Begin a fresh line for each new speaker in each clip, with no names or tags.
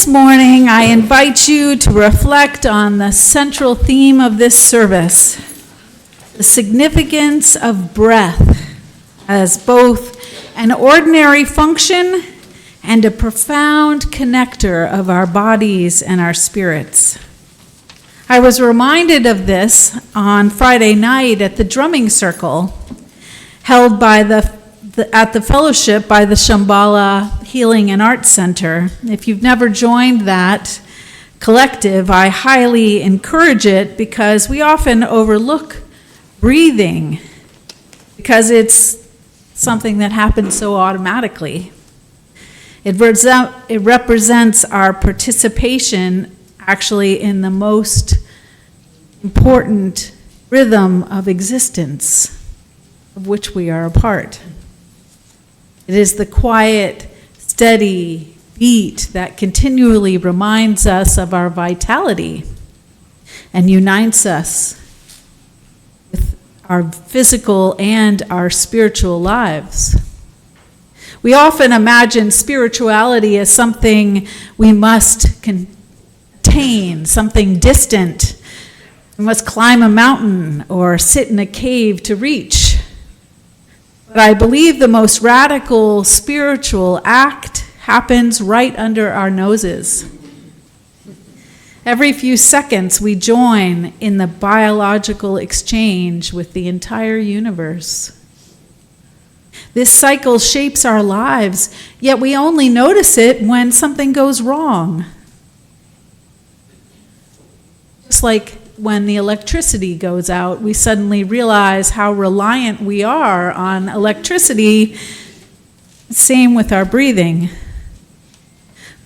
This morning, I invite you to reflect on the central theme of this service, the significance of breath as both an ordinary function and a profound connector of our bodies and our spirits. I was reminded of this on Friday night at the drumming circle held by at the fellowship by the Shambhala Healing and Arts Center. If you've never joined that collective, I highly encourage it because we often overlook breathing because it's something that happens so automatically. It represents our participation actually in the most important rhythm of existence of which we are a part. It is the quiet, steady beat that continually reminds us of our vitality and unites us with our physical and our spiritual lives. We often imagine spirituality as something we must attain, something distant. We must climb a mountain or sit in a cave to reach. But I believe the most radical spiritual act happens right under our noses. Every few seconds, we join in the biological exchange with the entire universe. This cycle shapes our lives, yet we only notice it when something goes wrong. Just like when the electricity goes out, we suddenly realize how reliant we are on electricity. Same with our breathing.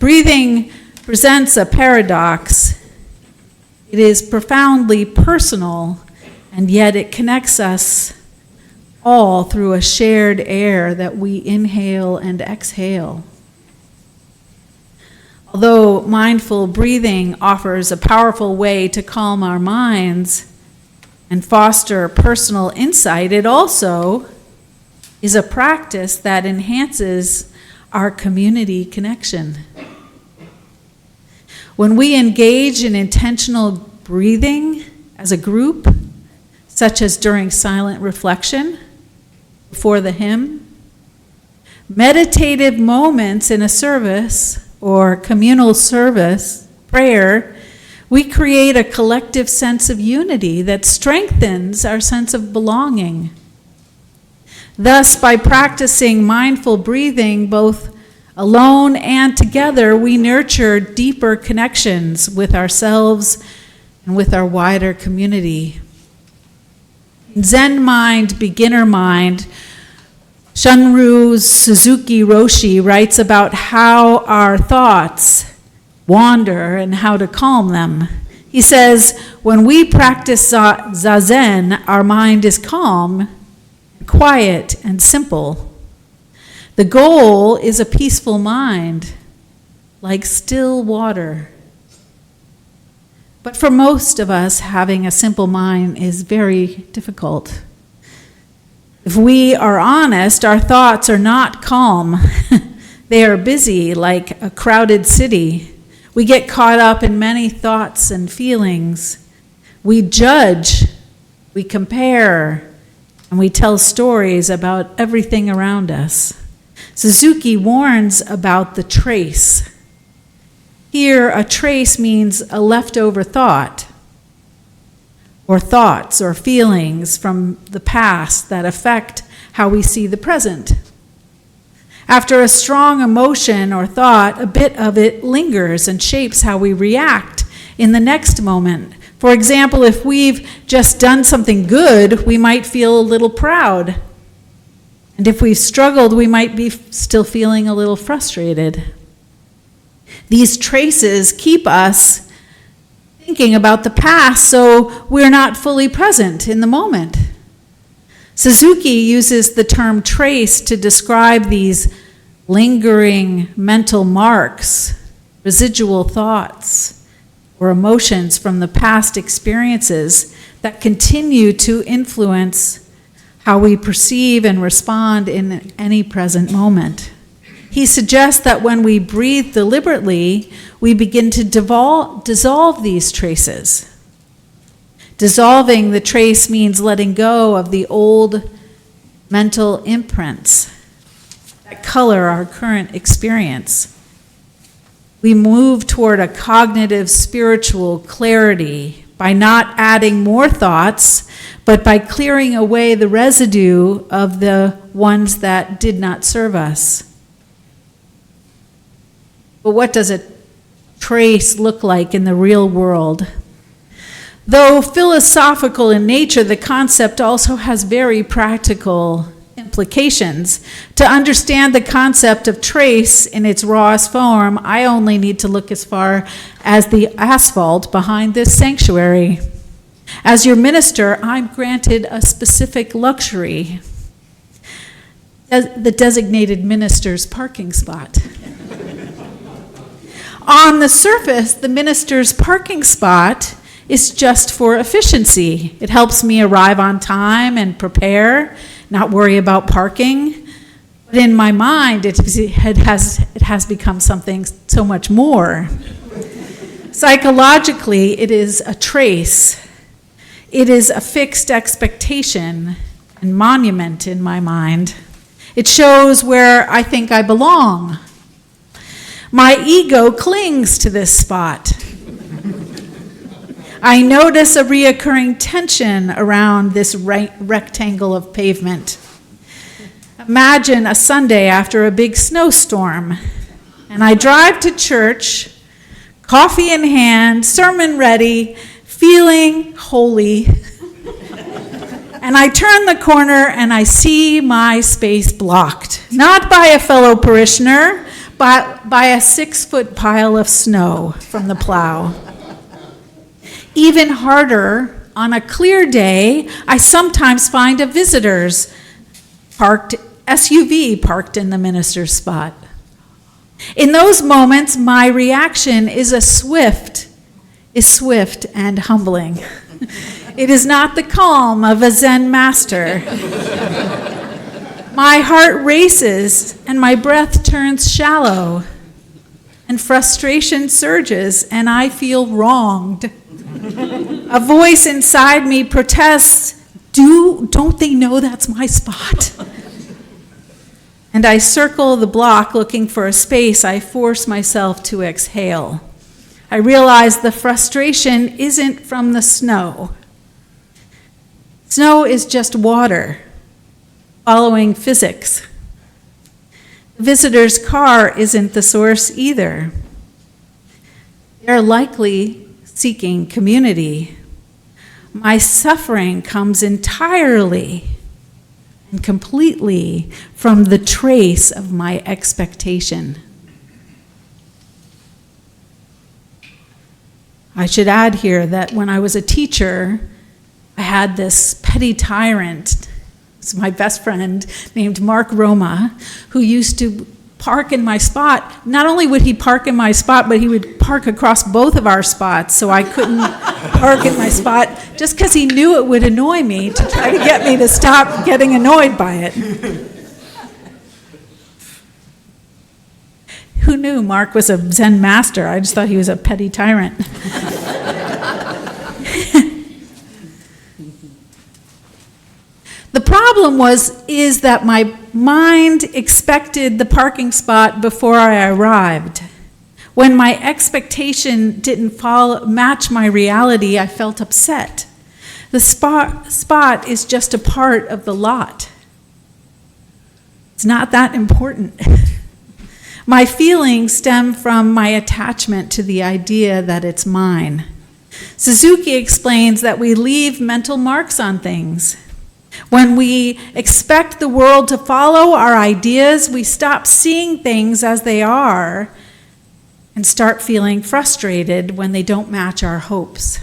Breathing presents a paradox. It is profoundly personal, and yet it connects us all through a shared air that we inhale and exhale. Although mindful breathing offers a powerful way to calm our minds and foster personal insight, it also is a practice that enhances our community connection. When we engage in intentional breathing as a group, such as during silent reflection before the hymn, meditative moments in a service or communal service, prayer, we create a collective sense of unity that strengthens our sense of belonging. Thus, by practicing mindful breathing both alone and together, we nurture deeper connections with ourselves and with our wider community. In Zen mind, beginner mind, Shunryu Suzuki Roshi writes about how our thoughts wander and how to calm them. He says, when we practice Zazen, our mind is calm, quiet, and simple. The goal is a peaceful mind, like still water. But for most of us, having a simple mind is very difficult. If we are honest, our thoughts are not calm. They are busy like a crowded city. We get caught up in many thoughts and feelings. We judge, we compare, and we tell stories about everything around us. Suzuki warns about the trace. Here, a trace means a leftover thought, or thoughts or feelings from the past that affect how we see the present. After a strong emotion or thought, a bit of it lingers and shapes how we react in the next moment. For example, if we've just done something good, we might feel a little proud. And if we've struggled, we might be still feeling a little frustrated. These traces keep us thinking about the past, so we're not fully present in the moment. Suzuki uses the term trace to describe these lingering mental marks, residual thoughts, or emotions from the past experiences that continue to influence how we perceive and respond in any present moment. He suggests that when we breathe deliberately, we begin to dissolve these traces. Dissolving the trace means letting go of the old mental imprints that color our current experience. We move toward a cognitive spiritual clarity by not adding more thoughts, but by clearing away the residue of the ones that did not serve us. But what does a trace look like in the real world? Though philosophical in nature, the concept also has very practical implications. To understand the concept of trace in its rawest form, I only need to look as far as the asphalt behind this sanctuary. As your minister, I'm granted a specific luxury, the designated minister's parking spot. On the surface, the minister's parking spot is just for efficiency. It helps me arrive on time and prepare, not worry about parking. But in my mind, it has become something so much more. Psychologically, it is a trace. It is a fixed expectation and monument in my mind. It shows where I think I belong. My ego clings to this spot. I notice a reoccurring tension around this rectangle of pavement. Imagine a Sunday after a big snowstorm, and I drive to church, coffee in hand, sermon ready, feeling holy. And I turn the corner and I see my space blocked, not by a fellow parishioner, but by a 6-foot pile of snow from the plow. Even harder, on a clear day, I sometimes find a visitor's SUV parked in the minister's spot. In those moments, my reaction is swift and humbling. It is not the calm of a Zen master. My heart races and my breath turns shallow, and frustration surges, and I feel wronged. A voice inside me protests, don't they know that's my spot? And I circle the block looking for a space. I force myself to exhale. I realize the frustration isn't from the snow. Snow is just water, following physics. The visitor's car isn't the source either. They're likely seeking community. My suffering comes entirely and completely from the trace of my expectation. I should add here that when I was a teacher, I had this petty tyrant. It's my best friend named Mark Roma, who used to park in my spot. Not only would he park in my spot, but he would park across both of our spots, so I couldn't park in my spot, just because he knew it would annoy me, to try to get me to stop getting annoyed by it. Who knew Mark was a Zen master? I just thought he was a petty tyrant. The problem is that my mind expected the parking spot before I arrived. When my expectation didn't match my reality, I felt upset. The spot is just a part of the lot. It's not that important. My feelings stem from my attachment to the idea that it's mine. Suzuki explains that we leave mental marks on things. When we expect the world to follow our ideas, we stop seeing things as they are and start feeling frustrated when they don't match our hopes.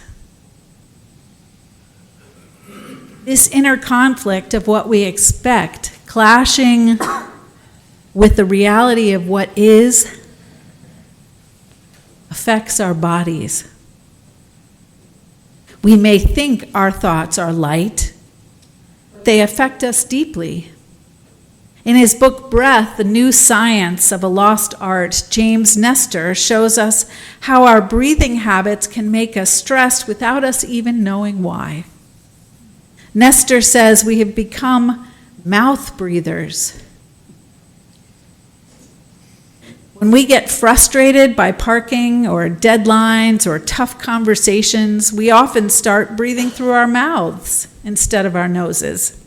This inner conflict of what we expect, clashing with the reality of what is, affects our bodies. We may think our thoughts are light, they affect us deeply. In his book, Breath, The New Science of a Lost Art, James Nestor shows us how our breathing habits can make us stressed without us even knowing why. Nestor says we have become mouth breathers. When we get frustrated by parking or deadlines or tough conversations, we often start breathing through our mouths instead of our noses.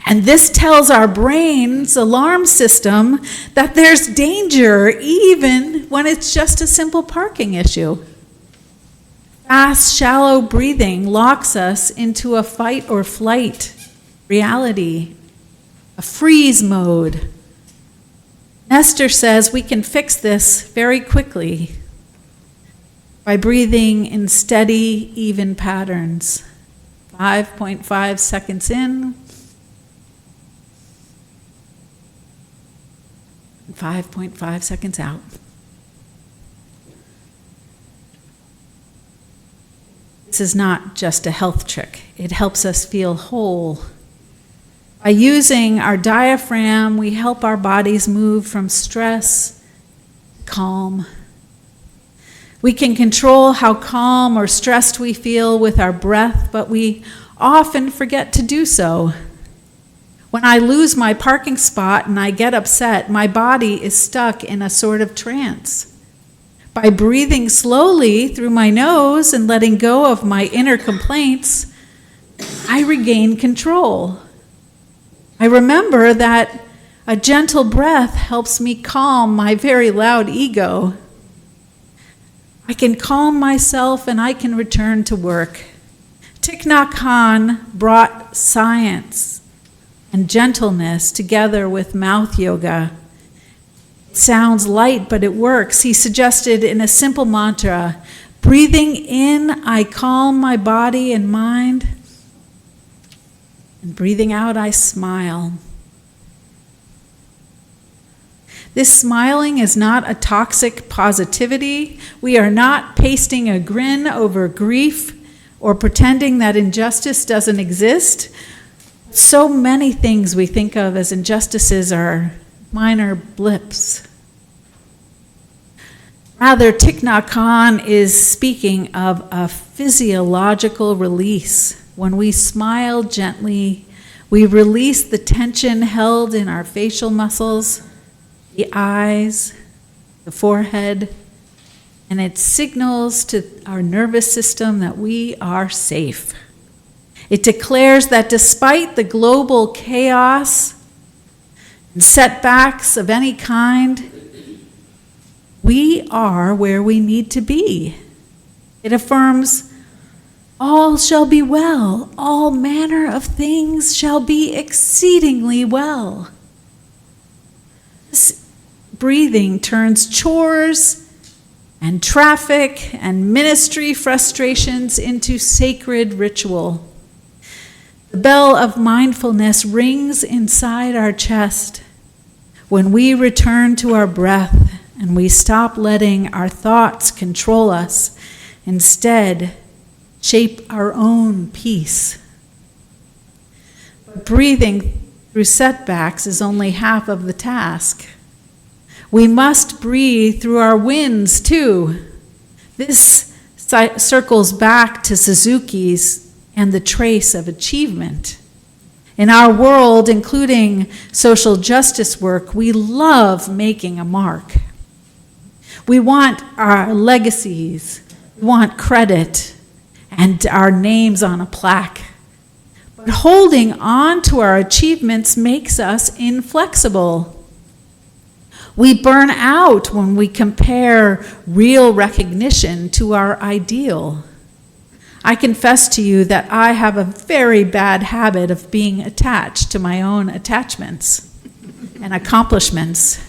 And this tells our brain's alarm system that there's danger even when it's just a simple parking issue. Fast, shallow breathing locks us into a fight or flight reality, a freeze mode. Nestor says we can fix this very quickly by breathing in steady, even patterns. 5.5 seconds in, 5.5 seconds out. This is not just a health trick. It helps us feel whole. By using our diaphragm, we help our bodies move from stress to calm. We can control how calm or stressed we feel with our breath, but we often forget to do so. When I lose my parking spot and I get upset, my body is stuck in a sort of trance. By breathing slowly through my nose and letting go of my inner complaints, I regain control. I remember that a gentle breath helps me calm my very loud ego. I can calm myself and I can return to work. Thich Nhat Hanh brought science and gentleness together with mouth yoga. It sounds light, but it works. He suggested in a simple mantra, breathing in, I calm my body and mind, and breathing out, I smile. This smiling is not a toxic positivity. We are not pasting a grin over grief or pretending that injustice doesn't exist. So many things we think of as injustices are minor blips. Rather, Thich Nhat Hanh is speaking of a physiological release. When we smile gently, we release the tension held in our facial muscles, the eyes, the forehead, and it signals to our nervous system that we are safe. It declares that despite the global chaos and setbacks of any kind, we are where we need to be. It affirms, all shall be well, all manner of things shall be exceedingly well. This breathing turns chores and traffic and ministry frustrations into sacred ritual. The bell of mindfulness rings inside our chest when we return to our breath and we stop letting our thoughts control us, instead shape our own peace. But breathing through setbacks is only half of the task. We must breathe through our wins too. This circles back to Suzuki's and the trace of achievement. In our world, including social justice work, we love making a mark. We want our legacies, we want credit, and our names on a plaque. But holding on to our achievements makes us inflexible. We burn out when we compare real recognition to our ideal. I confess to you that I have a very bad habit of being attached to my own attachments and accomplishments.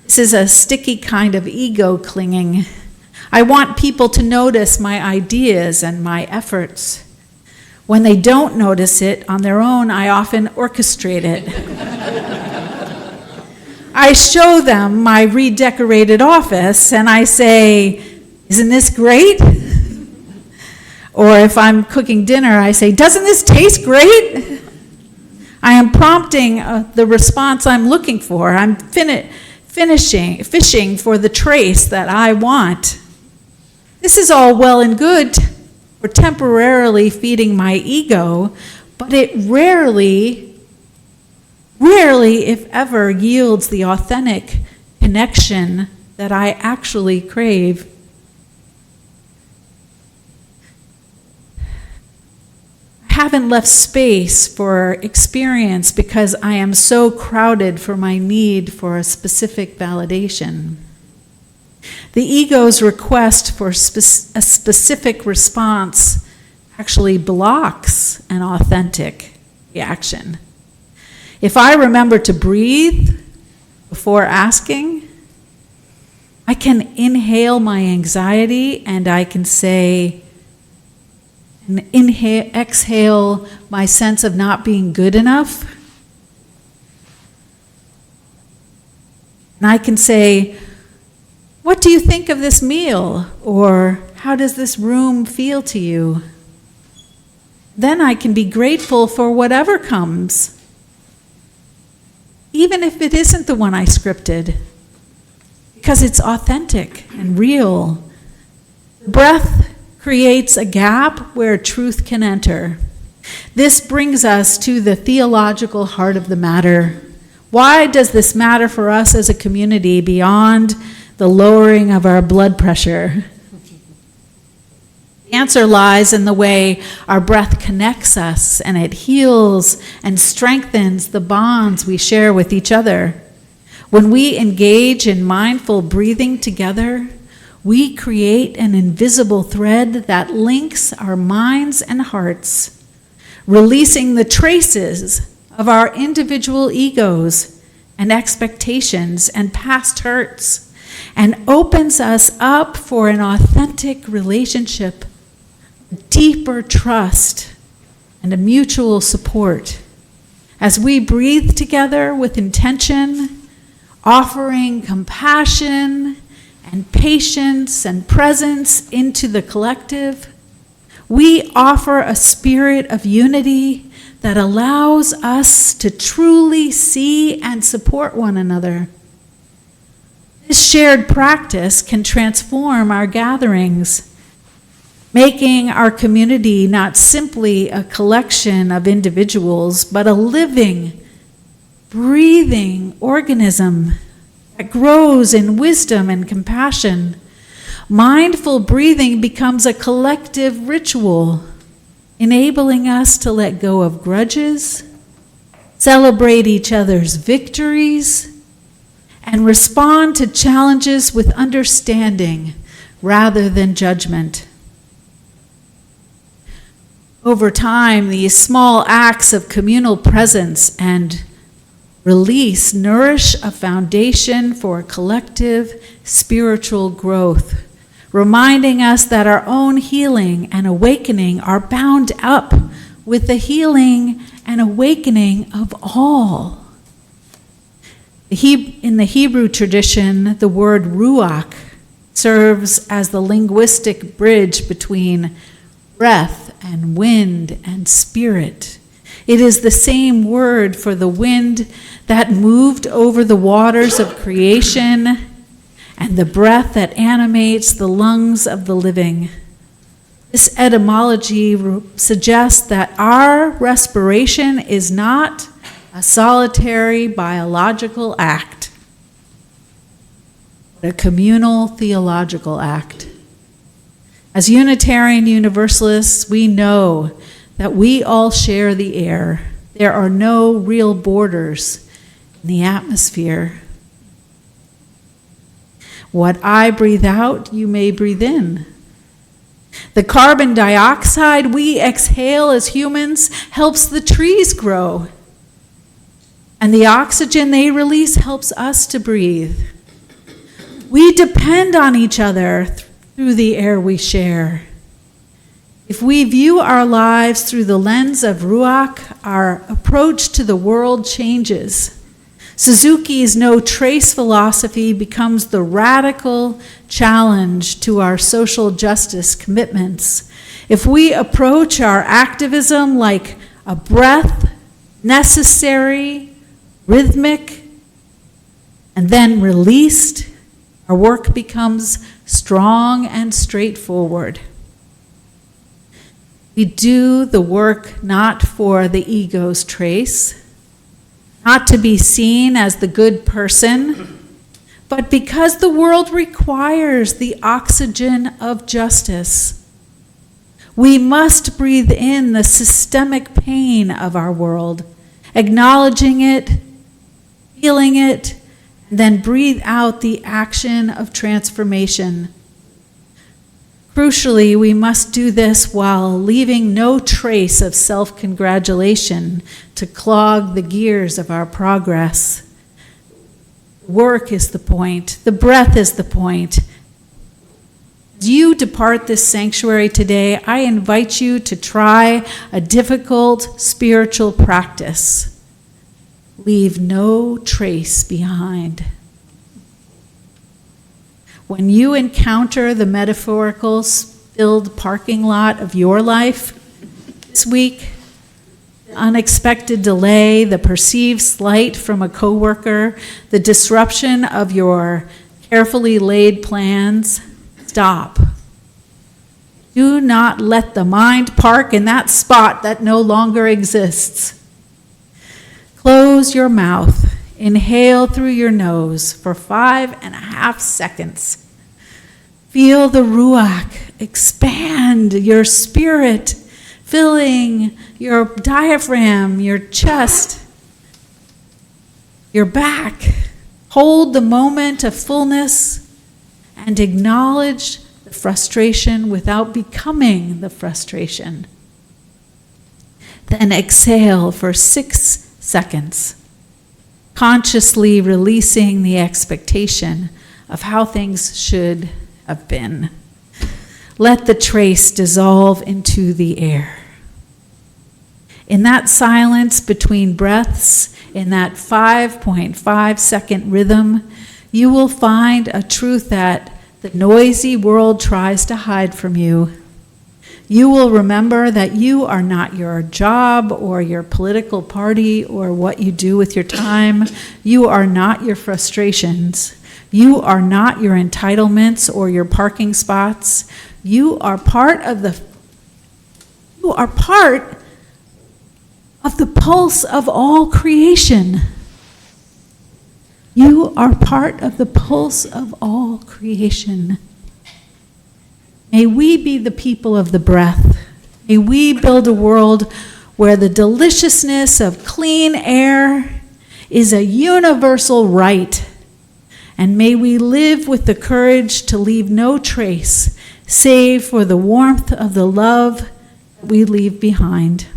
This is a sticky kind of ego clinging. I want people to notice my ideas and my efforts. When they don't notice it on their own, I often orchestrate it. I show them my redecorated office and I say, "Isn't this great?" Or if I'm cooking dinner, I say, "Doesn't this taste great?" I am prompting the response I'm looking for. I'm fishing for the trace that I want. This is all well and good for temporarily feeding my ego, but it rarely, if ever, yields the authentic connection that I actually crave. I haven't left space for experience because I am so crowded for my need for a specific validation. The ego's request for a specific response actually blocks an authentic reaction. If I remember to breathe before asking, I can inhale my anxiety and I can say, exhale my sense of not being good enough. And I can say, what do you think of this meal? Or how does this room feel to you? Then I can be grateful for whatever comes, even if it isn't the one I scripted, because it's authentic and real. Breath creates a gap where truth can enter. This brings us to the theological heart of the matter. Why does this matter for us as a community beyond the lowering of our blood pressure? The answer lies in the way our breath connects us, and it heals and strengthens the bonds we share with each other. When we engage in mindful breathing together, we create an invisible thread that links our minds and hearts, releasing the traces of our individual egos and expectations and past hurts, and opens us up for an authentic relationship, deeper trust, and a mutual support. As we breathe together with intention, offering compassion and patience and presence into the collective, we offer a spirit of unity that allows us to truly see and support one another. This shared practice can transform our gatherings, making our community not simply a collection of individuals, but a living, breathing organism that grows in wisdom and compassion. Mindful breathing becomes a collective ritual, enabling us to let go of grudges, celebrate each other's victories, and respond to challenges with understanding rather than judgment. Over time, these small acts of communal presence and release nourish a foundation for collective spiritual growth, reminding us that our own healing and awakening are bound up with the healing and awakening of all. In the Hebrew tradition, the word ruach serves as the linguistic bridge between breath and wind and spirit. It is the same word for the wind that moved over the waters of creation and the breath that animates the lungs of the living. This etymology suggests that our respiration is not a solitary biological act, but a communal theological act. As Unitarian Universalists, we know that we all share the air. There are no real borders in the atmosphere. What I breathe out, you may breathe in. The carbon dioxide we exhale as humans helps the trees grow. And the oxygen they release helps us to breathe. We depend on each other through the air we share. If we view our lives through the lens of Ruach, our approach to the world changes. Suzuki's no trace philosophy becomes the radical challenge to our social justice commitments. If we approach our activism like a breath necessary, rhythmic, and then released, our work becomes strong and straightforward. We do the work not for the ego's trace, not to be seen as the good person, but because the world requires the oxygen of justice. We must breathe in the systemic pain of our world, acknowledging it, feeling it, and then breathe out the action of transformation. Crucially, we must do this while leaving no trace of self-congratulation to clog the gears of our progress. Work is the point. The breath is the point. As you depart this sanctuary today, I invite you to try a difficult spiritual practice. Leave no trace behind. When you encounter the metaphorical spilled parking lot of your life this week, the unexpected delay, the perceived slight from a coworker, the disruption of your carefully laid plans, stop. Do not let the mind park in that spot that no longer exists. Close your mouth. Inhale through your nose for 5.5 seconds. Feel the ruach expand your spirit, filling your diaphragm, your chest, your back. Hold the moment of fullness and acknowledge the frustration without becoming the frustration. Then exhale for 6 seconds. Consciously releasing the expectation of how things should have been. Let the trace dissolve into the air. In that silence between breaths, in that 5.5 second rhythm, you will find a truth that the noisy world tries to hide from you. You will remember that you are not your job or your political party or what you do with your time. You are not your frustrations. You are not your entitlements or your parking spots. You are part of the pulse of all creation. You are part of the pulse of all creation. May we be the people of the breath. May we build a world where the deliciousness of clean air is a universal right. And may we live with the courage to leave no trace, save for the warmth of the love that we leave behind.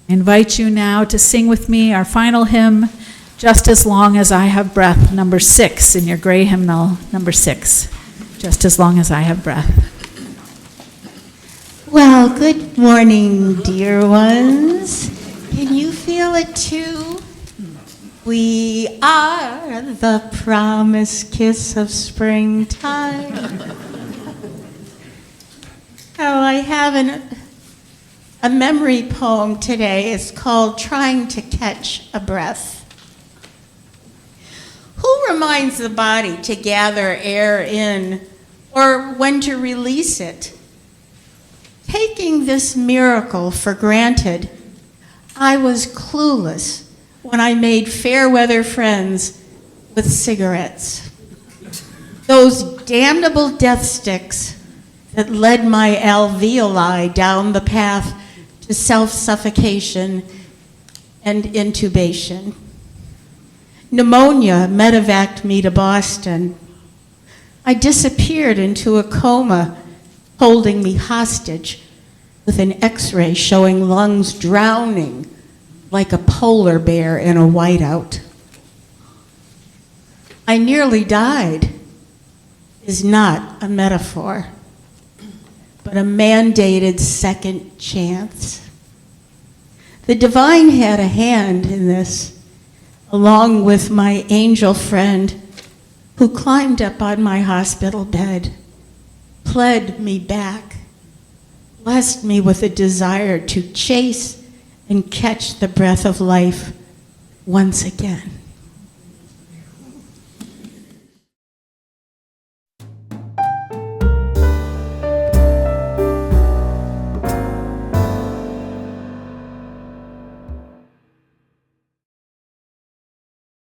I invite you now to sing with me our final hymn, Just as Long as I Have Breath, number 6 in your gray hymnal, number 6. Just as long as I have breath.
Well, good morning, dear ones. Can you feel it too? We are the promised kiss of springtime. Oh, I have a memory poem today. It's called Trying to Catch a Breath. Who reminds the body to gather air in or when to release it? Taking this miracle for granted, I was clueless when I made fair weather friends with cigarettes. Those damnable death sticks that led my alveoli down the path to self-suffocation and intubation. Pneumonia medevaced me to Boston. I disappeared into a coma, holding me hostage with an x-ray showing lungs drowning like a polar bear in a whiteout. I nearly died is not a metaphor, but a mandated second chance. The divine had a hand in this, along with my angel friend who climbed up on my hospital bed, pled me back, blessed me with a desire to chase and catch the breath of life once again.